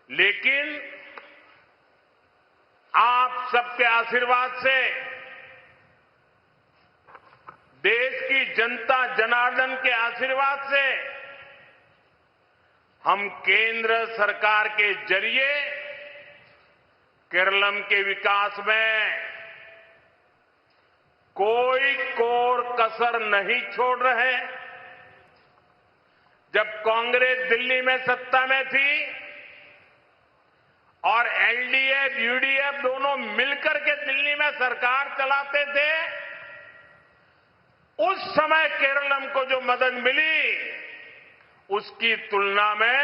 लेकिन आप सबके आशीर्वाद से, देश की जनता जनार्दन के आशीर्वाद से हम केंद्र सरकार के जरिए केरलम के विकास में कोई कोर कसर नहीं छोड़ रहे। जब कांग्रेस दिल्ली में सत्ता में थी और एलडीएफ यूडीएफ दोनों मिलकर के दिल्ली में सरकार चलाते थे, उस समय केरलम को जो मदद मिली उसकी तुलना में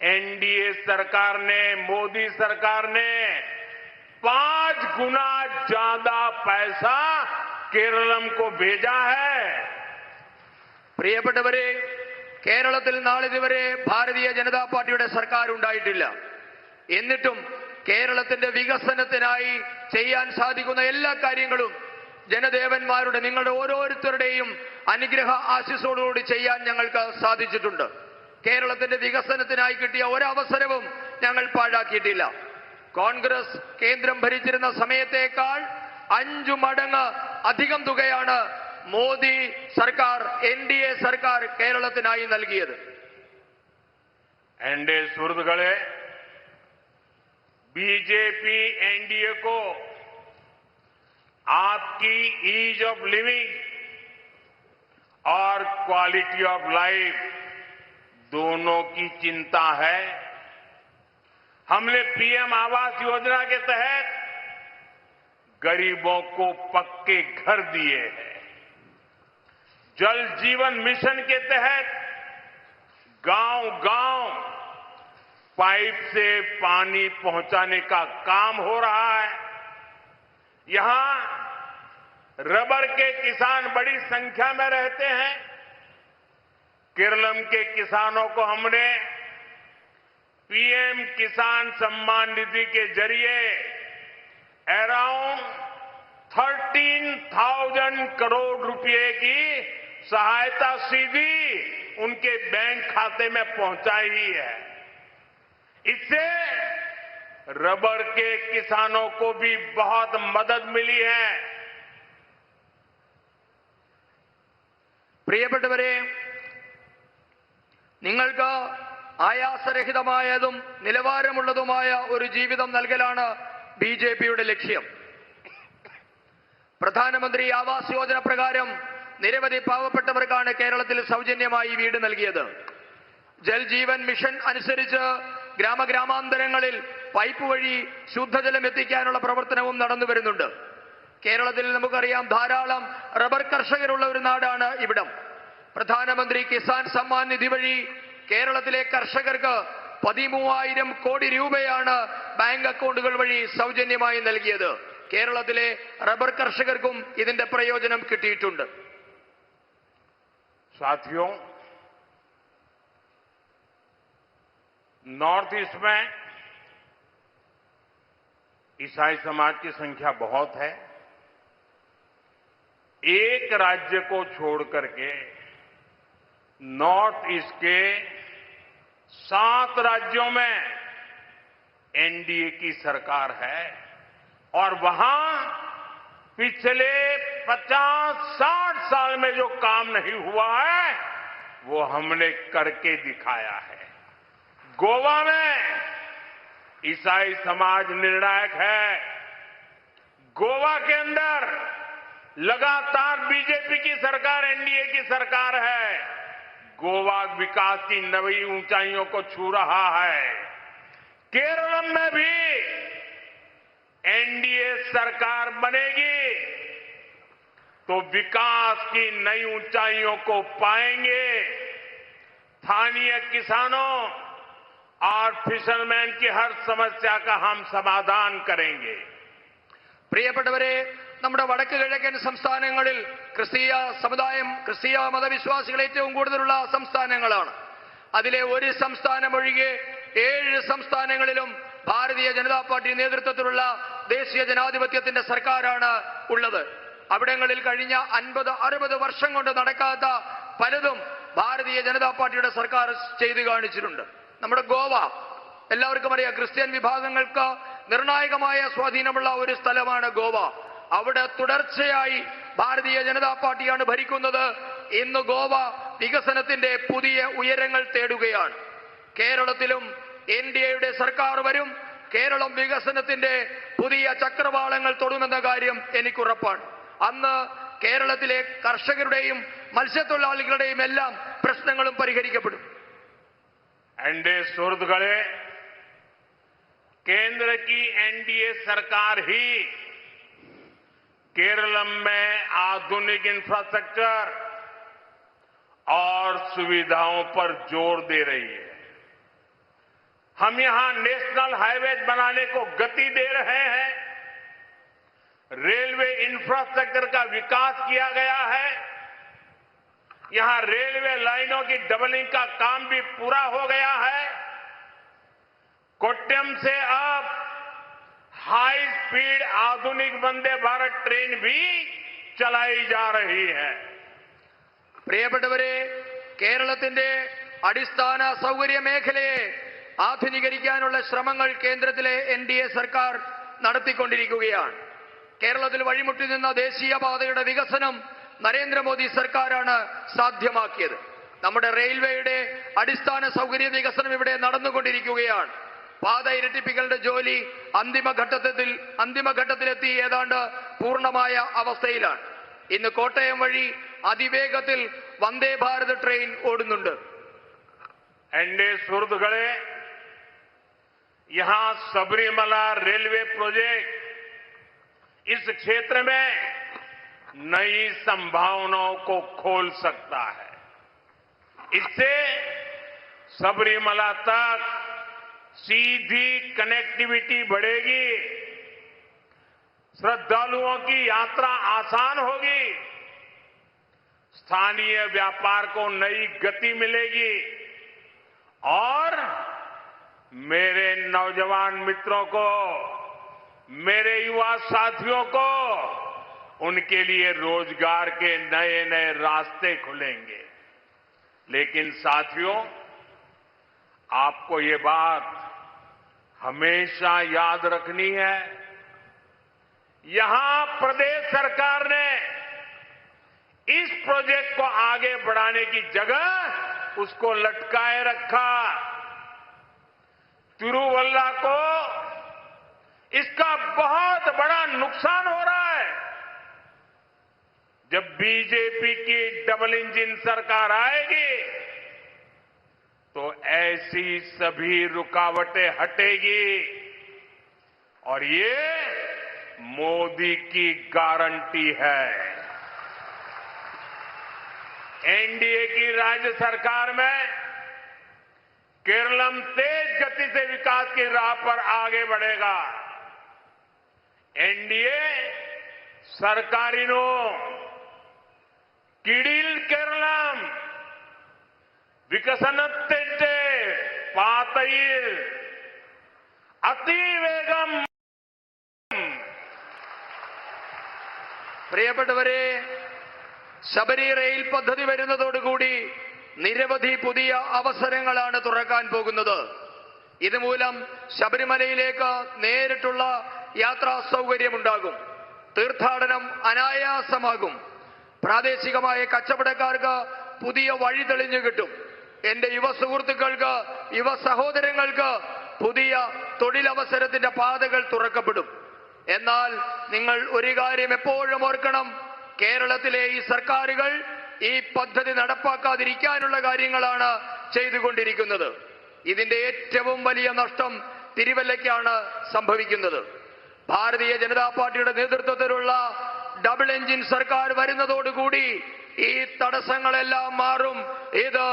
एनडीए सरकार ने, मोदी सरकार ने 5 गुना ज्यादा पैसा केरलम को भेजा है। പ്രിയപ്പെട്ടവരെ, കേരളത്തിൽ നാളിതുവരെ ഭാരതീയ ജനതാ പാർട്ടിയുടെ സർക്കാർ ഉണ്ടായിട്ടില്ല. എന്നിട്ടും കേരളത്തിന്റെ വികസനത്തിനായി ചെയ്യാൻ സാധിക്കുന്ന എല്ലാ കാര്യങ്ങളും ജനദേവന്മാരുടെ, നിങ്ങളുടെ ഓരോരുത്തരുടെയും അനുഗ്രഹ ആശീസ്സോടുകൂടി ചെയ്യാൻ ഞങ്ങൾക്ക് സാധിച്ചിട്ടുണ്ട്. കേരളത്തിന്റെ വികസനത്തിനായി കിട്ടിയ ഒരവസരവും ഞങ്ങൾ പാഴാക്കിയിട്ടില്ല. കോൺഗ്രസ് കേന്ദ്രം ഭരിച്ചിരുന്ന സമയത്തേക്കാൾ 5 മടങ്ങ് അധികം തുകയാണ് മോദി സർക്കാർ, എൻഡിഎ സർക്കാർ കേരളത്തിനായി നൽകിയത്. എന്റെ സുഹൃത്തുക്കളെ, बीजेपी एनडीए को आपकी ईज ऑफ लिविंग और क्वालिटी ऑफ लाइफ दोनों की चिंता है। हमने पीएम आवास योजना के तहत गरीबों को पक्के घर दिए हैं। जल जीवन मिशन के तहत गांव-गांव पाइप से पानी पहुंचाने का काम हो रहा है। यहां रबर के किसान बड़ी संख्या में रहते हैं। केरलम के किसानों को हमने पीएम किसान सम्मान निधि के जरिए अराउंड 13,000 करोड़ रुपए की सहायता सीधी उनके बैंक खाते में पहुंचाई है। इससे रबर के किसानों को भी बहुत मदद मिली है। പ്രിയപ്പെട്ടവരെ, നിങ്ങൾക്ക് ആയാസരഹിതമായതും നിലവാരമുള്ളതുമായ ഒരു ജീവിതം നൽകലാണ് ബിജെപിയുടെ ലക്ഷ്യം. പ്രധാനമന്ത്രി ആവാസ് യോജന പ്രകാരം നിരവധി പാവപ്പെട്ടവർക്കാണ് കേരളത്തിൽ സൗജന്യമായി വീട് നൽകിയത്. ജൽ ജീവൻ മിഷൻ അനുസരിച്ച് ഗ്രാമഗ്രാമാന്തരങ്ങളിൽ പൈപ്പ് വഴി ശുദ്ധജലം എത്തിക്കാനുള്ള പ്രവർത്തനവും നടന്നു വരുന്നുണ്ട്. കേരളത്തിൽ നമുക്കറിയാം, ധാരാളം റബ്ബർ കർഷകരുള്ള ഒരു നാടാണ് ഇവിടം. പ്രധാനമന്ത്രി കിസാൻ സമ്മാൻ നിധി വഴി കേരളത്തിലെ കർഷകർക്ക് 13,000 കോടി രൂപയാണ് ബാങ്ക് അക്കൗണ്ടുകൾ വഴി സൗജന്യമായി നൽകിയത്. കേരളത്തിലെ റബ്ബർ കർഷകർക്കും ഇതിന്റെ പ്രയോജനം കിട്ടിയിട്ടുണ്ട്. साथियों, नॉर्थ ईस्ट में ईसाई समाज की संख्या बहुत है। एक राज्य को छोड़ करके नॉर्थ ईस्ट के 7 राज्यों में एनडीए की सरकार है और वहां पिछले 50-60 साल में जो काम नहीं हुआ है वो हमने करके दिखाया है। गोवा में ईसाई समाज निर्णायक है। गोवा के अंदर लगातार बीजेपी की सरकार, एनडीए की सरकार है। गोवा विकास की नई ऊंचाइयों को छू रहा है। केरल में भी एनडीए सरकार बनेगी तो विकास की नई ऊंचाइयों को पाएंगे। स्थानीय किसानों और फिशरमैन की हर समस्या का हम समाधान करेंगे। പ്രിയപ്പെട്ടവരെ, നമ്മുടെ വടക്ക് കിഴക്കൻ സംസ്ഥാനങ്ങളിൽ ക്രിസ്തീയ സമുദായം, ക്രിസ്തീയ മതവിശ്വാസികൾ ഏറ്റവും കൂടുതലുള്ള സംസ്ഥാനങ്ങളാണ്. അതിലെ ഒരു സംസ്ഥാനം ഒഴികെ 7 സംസ്ഥാനങ്ങളിലും ഭാരതീയ ജനതാ പാർട്ടി നേതൃത്വത്തിലുള്ള ദേശീയ ജനാധിപത്യത്തിന്റെ സർക്കാരാണ് ഉള്ളത്. അവിടങ്ങളിൽ കഴിഞ്ഞ 50-60 വർഷം കൊണ്ട് നടക്കാത്ത പലതും ഭാരതീയ ജനതാ പാർട്ടിയുടെ സർക്കാർ ചെയ്തു കാണിച്ചിട്ടുണ്ട്. നമ്മുടെ ഗോവ എല്ലാവർക്കും അറിയാം, ക്രിസ്ത്യൻ വിഭാഗങ്ങൾക്ക് നിർണായകമായ സ്വാധീനമുള്ള ഒരു സ്ഥലമാണ് ഗോവ. അവിടെ തുടർച്ചയായി ഭാരതീയ ജനതാ പാർട്ടിയാണ് ഭരിക്കുന്നത്. ഇന്ന് ഗോവ വികസനത്തിന്റെ പുതിയ ഉയരങ്ങൾ തേടുകയാണ്. കേരളത്തിലും എൻഡിഎയുടെ സർക്കാർ വരും. കേരളം വികസനത്തിന്റെ പുതിയ ചക്രവാളങ്ങൾ തൊടുമെന്ന കാര്യം എനിക്കുറപ്പാണ്. അന്ന് കേരളത്തിലെ കർഷകരുടെയും മത്സ്യത്തൊഴിലാളികളുടെയും എല്ലാം പ്രശ്നങ്ങളും പരിഹരിക്കപ്പെടും. एनडीए सुहृदगणे, केंद्र की एनडीए सरकार ही केरलम में आधुनिक इंफ्रास्ट्रक्चर और सुविधाओं पर जोर दे रही है. हम यहां नेशनल हाईवे बनाने को गति दे रहे हैं. रेलवे इंफ्रास्ट्रक्चर का विकास किया गया है. यहां रेलवे लाइनों की डबलिंग का काम भी पूरा हो गया है. कोट्यम से अब हाई स्पीड आधुनिक वंदे भारत ट्रेन भी चलाई जा रही है. പ്രിയപ്പെട്ടവരെ, കേരളത്തിന്റെ അടിസ്ഥാന സൗകര്യ മേഖലയെ ആധുനീകരിക്കാനുള്ള ശ്രമങ്ങൾ കേന്ദ്രത്തിലെ എൻഡിഎ സർക്കാർ നടത്തിക്കൊണ്ടിരിക്കുകയാണ്. കേരളത്തിൽ വഴിമുട്ടി നിന്ന ദേശീയപാതയുടെ വികസനം നരേന്ദ്രമോദി സർക്കാരാണ് സാധ്യമാക്കിയത്. നമ്മുടെ റെയിൽവേയുടെ അടിസ്ഥാന സൗകര്യ വികസനം ഇവിടെ നടന്നുകൊണ്ടിരിക്കുകയാണ്. പാത ഇരട്ടിപ്പിക്കലിന്റെ ജോലി അന്തിമഘട്ടത്തിലെത്തി ഏതാണ്ട് പൂർണ്ണമായ അവസ്ഥയിലാണ്. ഇന്ന് കോട്ടയം വഴി അതിവേഗത്തിൽ വന്ദേ ഭാരത് ട്രെയിൻ ഓടുന്നുണ്ട്. एनडीए सुहृदगणे, यहां सबरीमला रेलवे प्रोजेक्ट इस क्षेत्र में नई संभावनाओं को खोल सकता है. इससे सबरीमला तक सीधी कनेक्टिविटी बढ़ेगी, श्रद्धालुओं की यात्रा आसान होगी, स्थानीय व्यापार को नई गति मिलेगी और मेरे नौजवान मित्रों को, मेरे युवा साथियों को, उनके लिए रोजगार के नए नए रास्ते खुलेंगे. लेकिन साथियों, आपको ये बात हमेशा याद रखनी है, यहां प्रदेश सरकार ने इस प्रोजेक्ट को आगे बढ़ाने की जगह उसको लटकाए रखा. तिरुवल्ला को इसका बहुत बड़ा नुकसान हो रहा है. जब बीजेपी की डबल इंजन सरकार आएगी तो ऐसी सभी रुकावटें हटेगी और ये मोदी की गारंटी है. एनडीए की राज्य सरकार में केरलम तेज गति से विकास की राह पर आगे बढ़ेगा. एनडीए सरकारिनो किडिल केरलम विकसनत्ते पातയിൽ അതിവേഗം. പ്രിയപ്പെട്ടവരെ, ശബരി റെയിൽ പദ്ധതി വരുന്നതോടുകൂടി നിരവധി പുതിയ അവസരങ്ങളാണ് തുറക്കാൻ പോകുന്നത്. ഇതുമൂലം ശബരിമലയിലേക്ക് നേരിട്ടുള്ള യാത്രാ സൗകര്യമുണ്ടാകും. തീർത്ഥാടനം അനായാസമാകും. പ്രാദേശികമായ കച്ചവടക്കാർക്ക് പുതിയ വഴി തെളിഞ്ഞു കിട്ടും. എന്റെ യുവ സുഹൃത്തുക്കൾക്ക്, യുവ സഹോദരങ്ങൾക്ക് പുതിയ തൊഴിലവസരത്തിന്റെ പാതകൾ തുറക്കപ്പെടും. എന്നാൽ നിങ്ങൾ ഒരു കാര്യം എപ്പോഴും ഓർക്കണം, കേരളത്തിലെ ഈ സർക്കാരുകൾ ഈ പദ്ധതി നടപ്പാക്കാതിരിക്കാനുള്ള കാര്യങ്ങളാണ് ചെയ്തുകൊണ്ടിരിക്കുന്നത്. ഇതിന്റെ ഏറ്റവും വലിയ നഷ്ടം തിരുവല്ലയ്ക്കാണ് സംഭവിക്കുന്നത്. ഭാരതീയ ജനതാ പാർട്ടിയുടെ നേതൃത്വത്തിലുള്ള ഡബിൾ എഞ്ചിൻ സർക്കാർ വരുന്നതോടുകൂടി ഈ തടസ്സങ്ങളെല്ലാം മാറും. ഇത്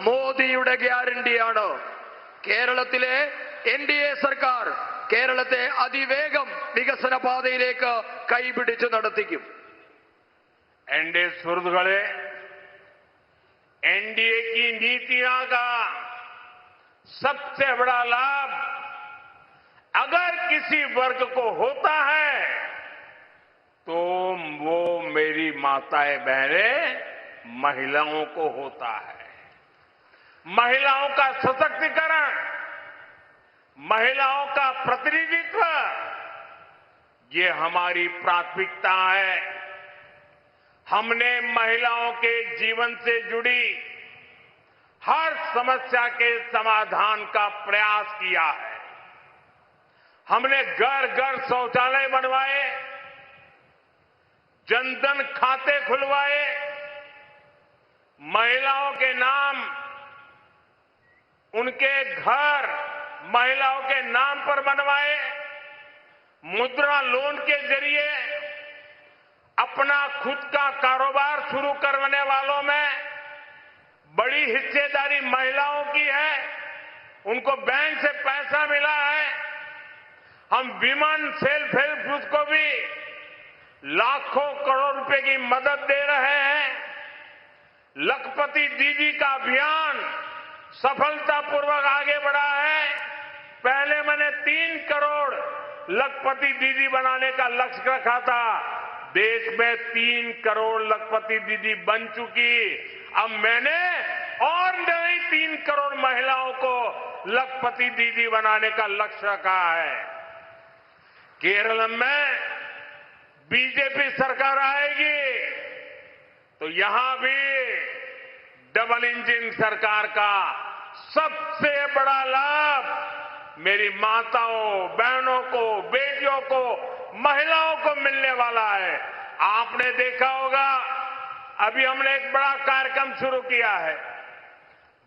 മോദിയുടെ ഗ്യാരണ്ടിയാണ്. കേരളത്തിലെ എൻഡിഎ സർക്കാർ കേരളത്തെ അതിവേഗം വികസന പാതയിലേക്ക് കൈപിടിച്ചു നടത്തിക്കും. एनडीए सुहृदगणे, एनडीए की नीतियां का सबसे बड़ा लाभ अगर किसी वर्ग को होता है तो वो मेरी माताएं बहनें महिलाओं को होता है. महिलाओं का सशक्तिकरण, महिलाओं का प्रतिनिधित्व, ये हमारी प्राथमिकता है। हमने महिलाओं के जीवन से जुड़ी हर समस्या के समाधान का प्रयास किया है। हमने घर घर शौचालय बनवाए, जनधन खाते खुलवाए, महिलाओं के नाम उनके घर महिलाओं के नाम पर बनवाए, मुद्रा लोन के जरिए अपना खुद का कारोबार शुरू करने वालों में बड़ी हिस्सेदारी महिलाओं की है, उनको बैंक से पैसा मिला है। हम विमेन सेल्फ हेल्प ग्रुप को भी लाखों करोड़ रुपए की मदद दे रहे हैं। लखपति दीदी का अभियान सफलतापूर्वक आगे बढ़ा है। पहले मैंने 3 करोड़ लखपति दीदी बनाने का लक्ष्य रखा था। देश में 3 करोड़ लखपति दीदी बन चुकी। अब मैंने और नई 3 करोड़ महिलाओं को लखपति दीदी बनाने का लक्ष्य रखा है। केरल में बीजेपी सरकार आएगी तो यहां भी डबल इंजन सरकार का सबसे बड़ा लाभ मेरी माताओं, बहनों को, बेटियों को, महिलाओं को मिलने वाला है। आपने देखा होगा, अभी हमने एक बड़ा कार्यक्रम शुरू किया है।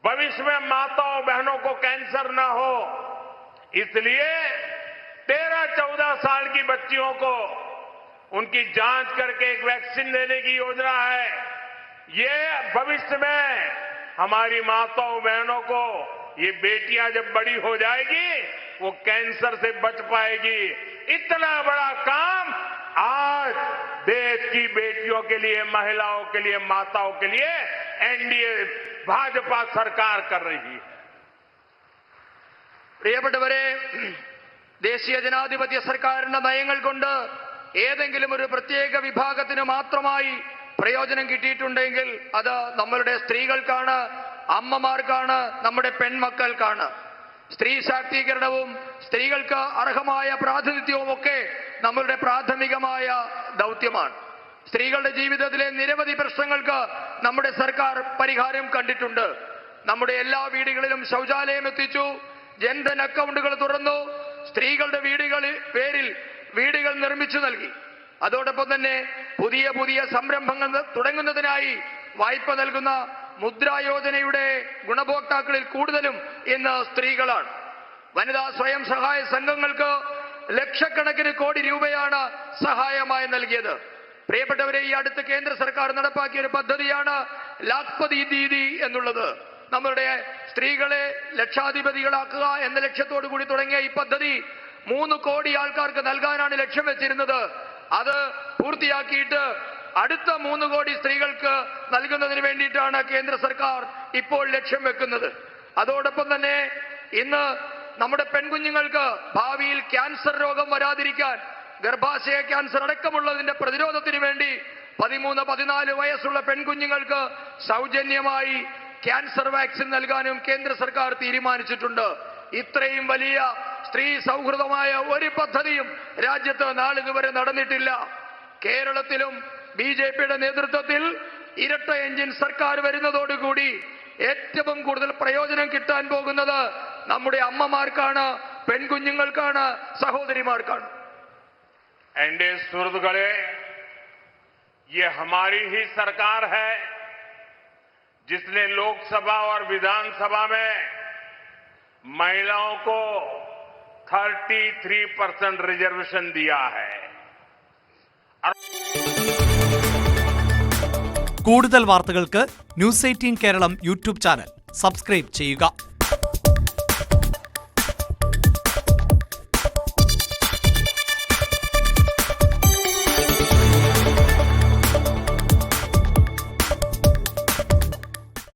भविष्य में माताओं, बहनों को कैंसर न हो, इसलिए 13-14 साल की बच्चियों को उनकी जांच करके एक वैक्सीन देने की योजना है। ये भविष्य में हमारी माताओं, बहनों को, ये बेटियां जब बड़ी हो जाएगी वो कैंसर से बच पाएगी। इतना बड़ा काम आज देश की बेटियों के लिए, महिलाओं के लिए, माताओं के लिए एनडीए भाजपा सरकार कर रही है। പ്രിയപ്പെട്ടവരെ, ദേശീയ ജനാധിപത്യ സർക്കാരിന്റെ നയങ്ങൾ കൊണ്ട് ഏതെങ്കിലും ഒരു പ്രത്യേക വിഭാഗത്തിന് മാത്രമായി പ്രയോജനം കിട്ടിയിട്ടുണ്ടെങ്കിൽ അത് നമ്മളുടെ സ്ത്രീകൾക്കാണ്, അമ്മമാർക്കാണ്, നമ്മുടെ പെൺമക്കൾക്കാണ്. സ്ത്രീ ശാക്തീകരണവും സ്ത്രീകൾക്ക് അർഹമായ പ്രാതിനിധ്യവും ഒക്കെ നമ്മളുടെ പ്രാഥമികമായ ദൗത്യമാണ്. സ്ത്രീകളുടെ ജീവിതത്തിലെ നിരവധി പ്രശ്നങ്ങൾക്ക് നമ്മുടെ സർക്കാർ പരിഹാരം കണ്ടിട്ടുണ്ട്. നമ്മുടെ എല്ലാ വീടുകളിലും ശൗചാലയം എത്തിച്ചു, ജൻധൻ അക്കൗണ്ടുകൾ തുറന്നു, സ്ത്രീകളുടെ പേരിൽ വീടുകൾ നിർമ്മിച്ചു നൽകി. അതോടൊപ്പം തന്നെ പുതിയ പുതിയ സംരംഭങ്ങൾ തുടങ്ങുന്നതിനായി വായ്പ നൽകുന്ന മുദ്രാ യോജനയുടെ ഗുണഭോക്താക്കളിൽ കൂടുതലും ഇന്ന് സ്ത്രീകളാണ്. വനിതാ സ്വയം സഹായ സംഘങ്ങൾക്ക് ലക്ഷക്കണക്കിന് കോടി രൂപയാണ് സഹായമായി നൽകിയത്. പ്രിയപ്പെട്ടവരെ, ഈ അടുത്ത് കേന്ദ്ര സർക്കാർ നടപ്പാക്കിയ ഒരു പദ്ധതിയാണ് ലഖ്പതി ദീദി എന്നുള്ളത്. നമ്മളുടെ സ്ത്രീകളെ ലക്ഷാധിപതികളാക്കുക എന്ന ലക്ഷ്യത്തോടു കൂടി തുടങ്ങിയ ഈ പദ്ധതി 3 കോടി ആൾക്കാർക്ക് നൽകാനാണ് ലക്ഷ്യം വെച്ചിരുന്നത്. അത് പൂർത്തിയാക്കിയിട്ട് അടുത്ത 3 കോടി സ്ത്രീകൾക്ക് നൽകുന്നതിന് വേണ്ടിയിട്ടാണ് കേന്ദ്ര സർക്കാർ ഇപ്പോൾ ലക്ഷ്യം വെക്കുന്നത്. അതോടൊപ്പം തന്നെ ഇന്ന് നമ്മുടെ പെൺകുഞ്ഞുങ്ങൾക്ക് ഭാവിയിൽ ക്യാൻസർ രോഗം വരാതിരിക്കാൻ, ഗർഭാശയ ക്യാൻസർ അടക്കമുള്ളതിന്റെ പ്രതിരോധത്തിന് വേണ്ടി 13-14 വയസ്സുള്ള പെൺകുഞ്ഞുങ്ങൾക്ക് സൗജന്യമായി ക്യാൻസർ വാക്സിൻ നൽകാനും കേന്ദ്ര സർക്കാർ തീരുമാനിച്ചിട്ടുണ്ട്. ഇത്രയും വലിയ സ്ത്രീ സൗഹൃദമായ ഒരു പദ്ധതിയും രാജ്യത്ത് നാളിതുവരെ നടന്നിട്ടില്ല. കേരളത്തിലും ബിജെപിയുടെ നേതൃത്വത്തിൽ ഇരട്ട എഞ്ചിൻ സർക്കാർ വരുന്നതോടുകൂടി ഏറ്റവും കൂടുതൽ പ്രയോജനം കിട്ടാൻ പോകുന്നത് നമ്മുടെ അമ്മമാർക്കാണ്, പെൺകുഞ്ഞുങ്ങൾക്കാണ്, സഹോദരിമാർക്കാണ്. एनडीए सुहृदगणे, ये हमारी ही सरकार है जिसने लोकसभा और विधानसभा में महिलाओं को 33% रिजर्वेशन दिया है. കൂടുതൽ വാർത്തകൾക്ക് news 18 Keralam YouTube channel subscribe ചെയ്യുക.